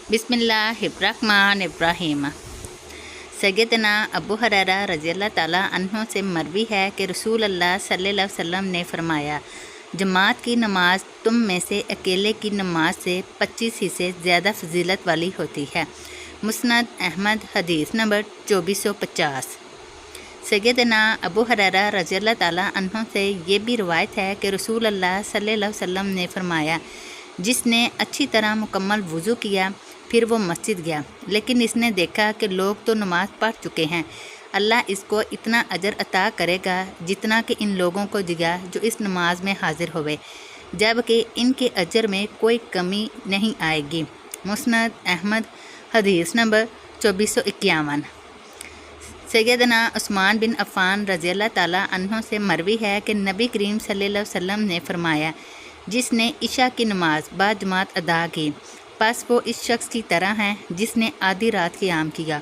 बिस्मिल्लाहिर्रहमानिर्रहीम। सैयदना अबू हुरैरा रज़ियल्लाहु ताला अन्हु से मरवी है कि रसूल अल्लाह सल्लल्लाहु अलैहि वसल्लम ने फरमाया, जमात की नमाज तुम में से अकेले की नमाज से 25 हिस्से ज़्यादा फजीलत वाली होती है। मुस्नद अहमद हदीस नंबर 2450। सैयदना अबू हुरैरा रज़ियल्लाहु ताला अन्हु से ये भी रवायत है कि रसूल अल्लाह सल्लल्लाहु अलैहि वसल्लम ने फरमाया, जिसने अच्छी तरह मुकम्मल वज़ू किया फिर वो मस्जिद गया, लेकिन इसने देखा कि लोग तो नमाज पढ़ चुके हैं, अल्लाह इसको इतना अजर अता करेगा जितना कि इन लोगों को दिया जो इस नमाज में हाजिर हुए, जबकि इनके अजर में कोई कमी नहीं आएगी। मुस्नद अहमद हदीस नंबर 2451। सैयदना उस्मान बिन अफ़ान रज़ियल्लाहु ताला अन्हु से मरवी है कि नबी करीम सल्लल्लाहु अलैहि वसल्लम ने फरमाया, जिसने इशा की नमाज बाजमात अदा की, बस वो इस शख्स की तरह है जिसने आधी रात क़याम किया,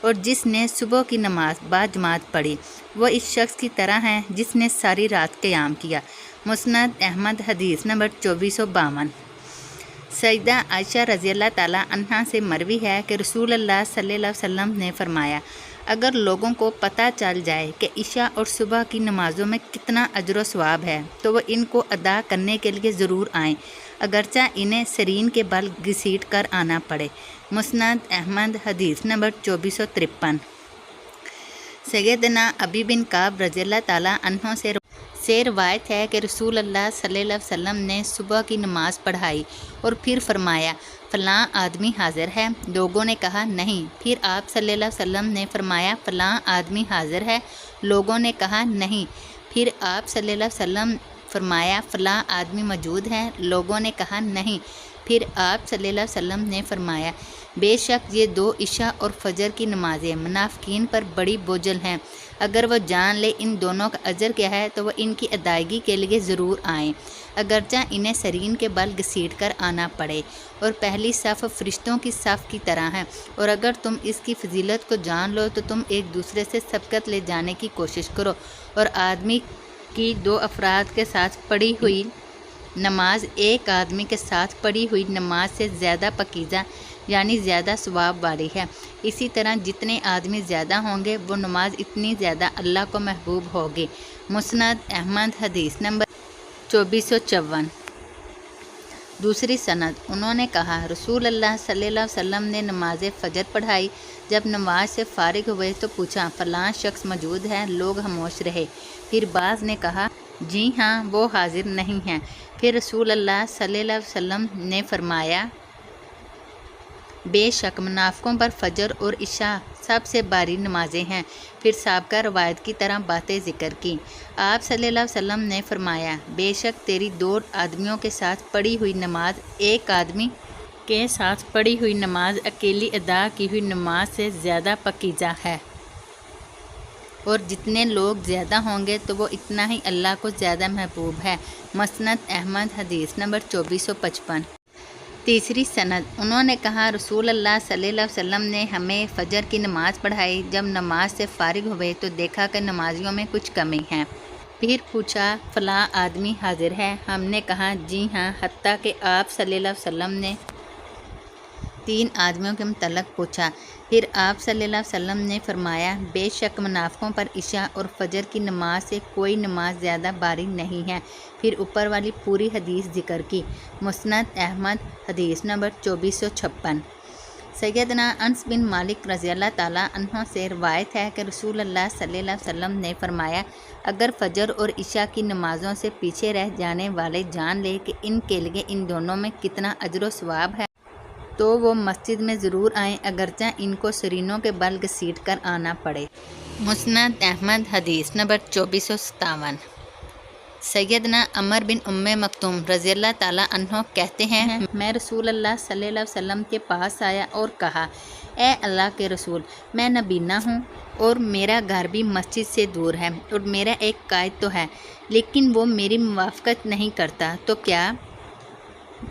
और जिसने सुबह की नमाज बाजमात पढ़ी वो इस शख्स की तरह है जिसने सारी रात क़याम किया। मुस्नद अहमद हदीस नंबर 2452। सैयदा आयशा रज़ियल्लाहु ताला अन्हा से मरवी है कि रसूल अल्लाह सल्लल्लाहु अलैहि वसल्लम ने फरमाया, अगर लोगों को पता चल जाए कि इशा और सुबह की नमाज़ों में कितना अजर व सवाब है तो वो इनको अदा करने के लिए ज़रूर आएँ, अगरचा इन्हें सरीन के बल घसीट कर आना पड़े। मुस्नद अहमद हदीस नंबर 2453। सैयदना अबी बिन काब रज़ियल्लाहु ताला अन्हु से रवायत है कि रसूल अल्लाह सल्लल्लाहु अलैहि वसल्लम ने सुबह की नमाज़ पढ़ाई और फिर फरमाया, फ़लाँ आदमी हाज़िर है। लोगों ने कहा नहीं। फिर आप सल्लल्लाहु अलैहि वसल्लम ने फरमाया, फ़लाँ आदमी हाज़िर है। लोगों ने कहा नहीं। फिर आप सल्लल्लाहु अलैहि वसल्लम फरमाया, फ़लाँ आदमी मौजूद है। लोगों ने कहा नहीं। फिर आप सल्लल्लाहु अलैहि वसल्लम ने फरमाया, बेशक ये दो इशा और फजर की नमाज़ें मुनाफिकीन पर बड़ी बोझल हैं, अगर वो जान ले इन दोनों का अजर क्या है तो वह इनकी अदायगी के लिए ज़रूर आएँ, अगरचा इन्हें सरीन के बल घसीट कर आना पड़े, और पहली सफ़ फरिश्तों की सफ़ की तरह है, और अगर तुम इसकी फजीलत को जान लो तो तुम एक दूसरे से सबकत ले जाने की कोशिश करो, और आदमी की दो अफराद के साथ पढ़ी हुई नमाज एक आदमी के साथ पढ़ी हुई नमाज से ज़्यादा पकीज़ा यानी ज़्यादा सवाब वाली है। इसी तरह जितने आदमी ज़्यादा होंगे वो नमाज इतनी ज़्यादा अल्लाह को महबूब होगी। मुस्नद अहमद हदीस नंबर 2454। दूसरी सनद, उन्होंने कहा, रसूल अल्लाह सल्लल्लाहु अलैहि वसल्लम ने नमाज फ़जर पढ़ाई। जब नमाज से फ़ारिग हुए तो पूछा, फ़लाँ शख्स मौजूद है? लोग खामोश रहे। फिर बाज़ ने कहा, जी हाँ, वो हाजिर नहीं हैं। फिर रसूल अल्लाह सल्लल्लाहु अलैहि वसल्लम ने फरमाया, बेशक मुनाफ़िकों पर फ़जर और इशा सबसे बारी नमाजें हैं। फिर साबका रवायत की तरह बातें ज़िक्र की। आप सल्लल्लाहु अलैहि वसल्लम ने फरमाया, बेशक तेरी दो आदमियों के साथ पढ़ी हुई नमाज एक आदमी के साथ पढ़ी हुई नमाज अकेली अदा की हुई नमाज से ज़्यादा पकीज़ा है, और जितने लोग ज़्यादा होंगे तो वो इतना ही अल्लाह को ज़्यादा महबूब है। मुस्नद अहमद हदीस नंबर 2455। तीसरी सनद, उन्होंने कहा, रसूल अल्लाह सल्लल्लाहु अलैहि वसल्लम ने हमें फ़जर की नमाज़ पढ़ाई। जब नमाज से फ़ारिग हुए तो देखा कि नमाजियों में कुछ कमी है। फिर पूछा, फ़लाँ आदमी हाजिर है? हमने कहा, जी हाँ, हत्ता कि आप सल्लल्लाहु अलैहि वसल्लम ने 3 आदमियों के मुतल्लिक़ पूछा। फिर आप सल्लल्लाहु अलैहि वसल्लम ने फरमाया, बेशक मुनाफ़िकों पर इशा और फ़जर की नमाज से कोई नमाज ज़्यादा बारी नहीं है। फिर ऊपर वाली पूरी हदीस ज़िक्र की। मुस्नद अहमद हदीस नंबर 2456। सैयदना अनस बिन मालिक रज़ियल्लाहु ताला अन्हु से रवायत है कि रसूल अल्लाह सल्लल्लाहु अलैहि वसल्लम ने फरमाया, अगर फ़जर और इशा की नमाज़ों से पीछे रह जाने वाले जान ले कि इनके लिए इन दोनों में कितना अजर व सवाब है तो वो मस्जिद में ज़रूर आएँ, अगरचा इनको सरीनों के बल घसीट कर आना पड़े। मुस्नद अहमद हदीस नंबर 2457। सैयदना अमर बिन उम्मे मक्तूम रज़ियल्लाहु ताला अन्हु कहते हैं, मैं रसूल अल्लाह सल्लल्लाहु अलैहि वसल्लम के पास आया और कहा, ए अल्लाह के रसूल, मैं नबीना हूँ और मेरा घर भी मस्जिद से दूर है, और मेरा एक कायद तो है, लेकिन वो मेरी मुवाफ़क़त नहीं करता, तो क्या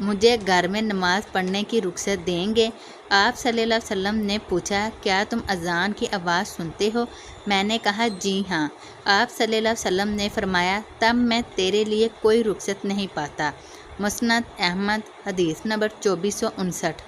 मुझे घर में नमाज़ पढ़ने की रुख्सत देंगे? आप सल्लल्लाहु अलैहि वसल्लम ने पूछा, क्या तुम अज़ान की आवाज़ सुनते हो? मैंने कहा, जी हाँ। आप सल्लल्लाहु अलैहि वसल्लम ने फरमाया, तब मैं तेरे लिए कोई रुख्सत नहीं पाता। मुस्नद अहमद हदीस नंबर 2459।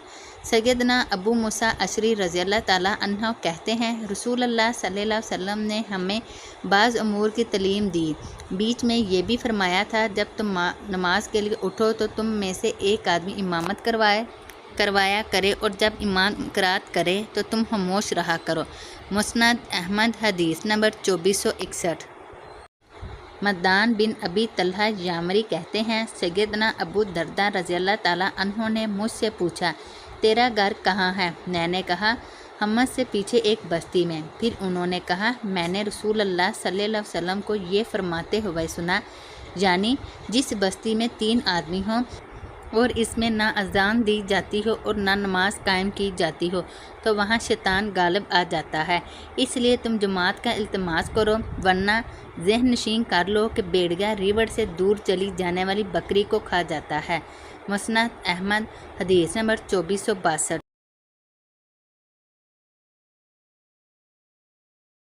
سیدنا ابو موسیٰ اشعری رضی اللہ تعالیٰ عنہ کہتے ہیں رسول اللہ صلی اللہ علیہ وسلم نے ہمیں بعض امور کی تعلیم دی، بیچ میں یہ بھی فرمایا تھا جب تم نماز کے لیے اٹھو تو تم میں سے ایک آدمی امامت کروایا کرے اور جب امام قرات کرے تو تم خاموش رہا کرو۔ مسند احمد حدیث نمبر 2461۔ مدان بن ابی طلحہ یامری کہتے ہیں سیدنا ابو درداء رضی اللہ تعالیٰ عنہ نے مجھ سے پوچھا تیرا گھر کہاں ہے؟ میں نے کہا حمص سے پیچھے ایک بستی میں۔ پھر انہوں نے کہا میں نے رسول اللہ صلی اللہ علیہ وسلم کو یہ فرماتے ہوئے سنا، یعنی جس بستی میں 3 آدمی ہوں اور اس میں نہ اذان دی جاتی ہو اور نہ نماز قائم کی جاتی ہو تو وہاں شیطان غالب آ جاتا ہے، اس لیے تم جماعت کا التماس کرو ورنہ ذہن نشین کر لو کہ بیڑیا ریوڑ سے دور چلی جانے والی بکری کو کھا جاتا ہے۔ مسند احمد حدیث نمبر 2462۔